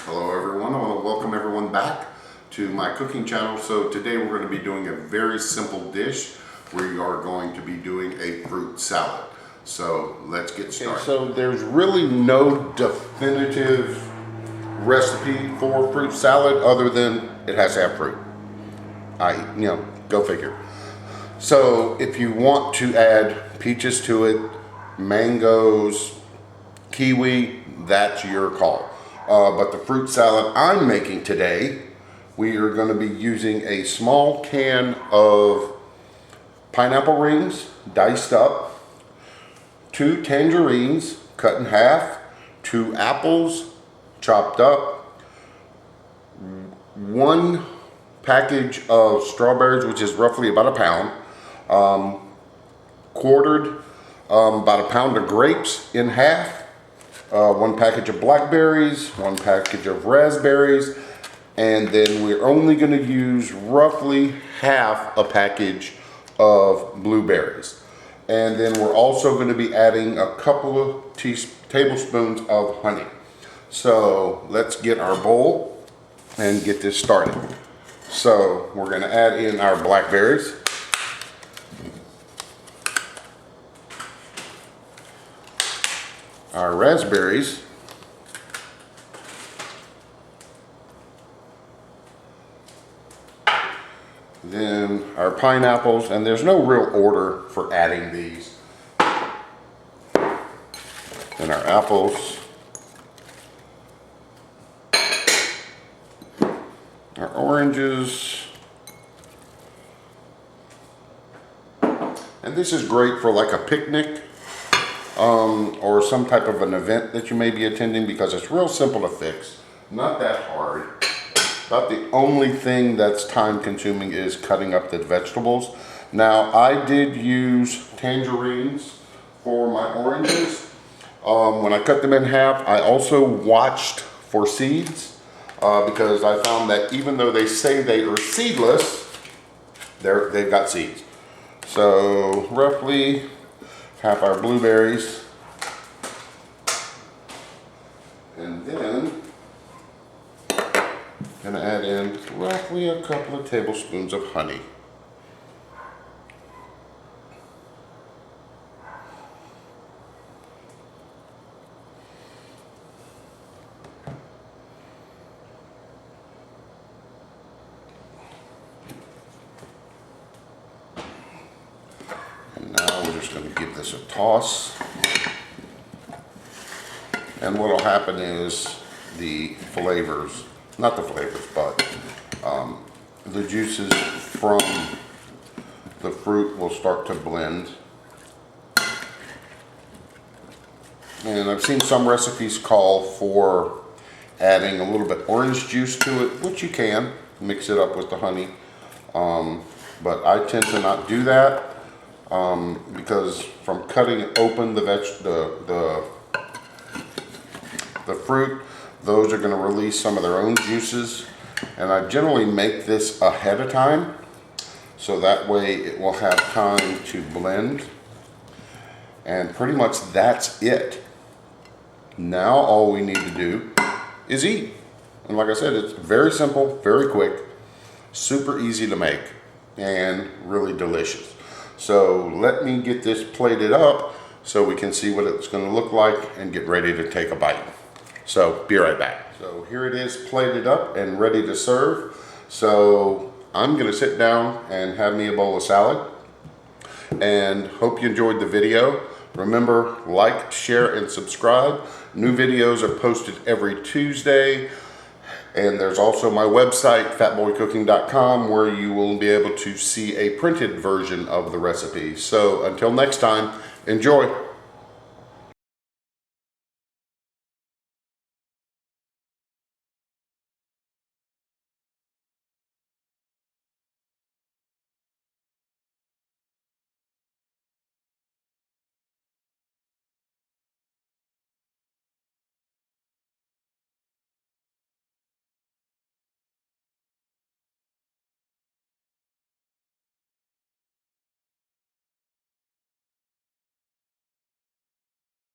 Hello everyone, I want to welcome everyone back to my cooking channel. So today we're going to be doing a very simple dish. We are going to be doing a fruit salad. So let's get started. Okay, so there's really no definitive recipe for fruit salad other than it has to have fruit. Go figure. So if you want to add peaches to it, mangoes, kiwi, that's your call. But the fruit salad I'm making today, we are going to be using a small can of pineapple rings diced up, 2 tangerines cut in half, 2 apples chopped up, 1 package of strawberries, which is roughly about a pound, quartered about a pound of grapes in half, 1 package of blackberries, 1 package of raspberries, and then we're only going to use roughly half a package of blueberries. And then we're also going to be adding a couple of tablespoons of honey. So let's get our bowl and get this started. So we're going to add in our blackberries. Our raspberries, then our pineapples, and there's no real order for adding these. Then our apples, our oranges, and this is great for like a picnic. Or some type of an event that you may be attending, because it's real simple to fix, not that hard. About the only thing that's time consuming is cutting up the vegetables. Now I did use tangerines for my oranges. When I cut them in half, I also watched for seeds because I found that even though they say they are seedless, they've got seeds. So roughly half our blueberries, and then I'm going to add in roughly a couple of tablespoons of honey. And now we're just going to give this a toss. And what will happen is the flavors, not the flavors, but the juices from the fruit will start to blend. And I've seen some recipes call for adding a little bit orange juice to it, which you can mix it up with the honey. But I tend to not do that because from cutting open the fruit, those are going to release some of their own juices, and I generally make this ahead of time so that way it will have time to blend. And pretty much that's it. Now all we need to do is eat. And like I said, it's very simple, very quick, super easy to make, and really delicious. So let me get this plated up so we can see what it's going to look like and get ready to take a bite. So be right back. So here it is plated up and ready to serve. So I'm going to sit down and have me a bowl of salad, and hope you enjoyed the video. Remember, like, share, and subscribe. New videos are posted every Tuesday. And there's also my website, fatboycooking.com, where you will be able to see a printed version of the recipe. So until next time, enjoy.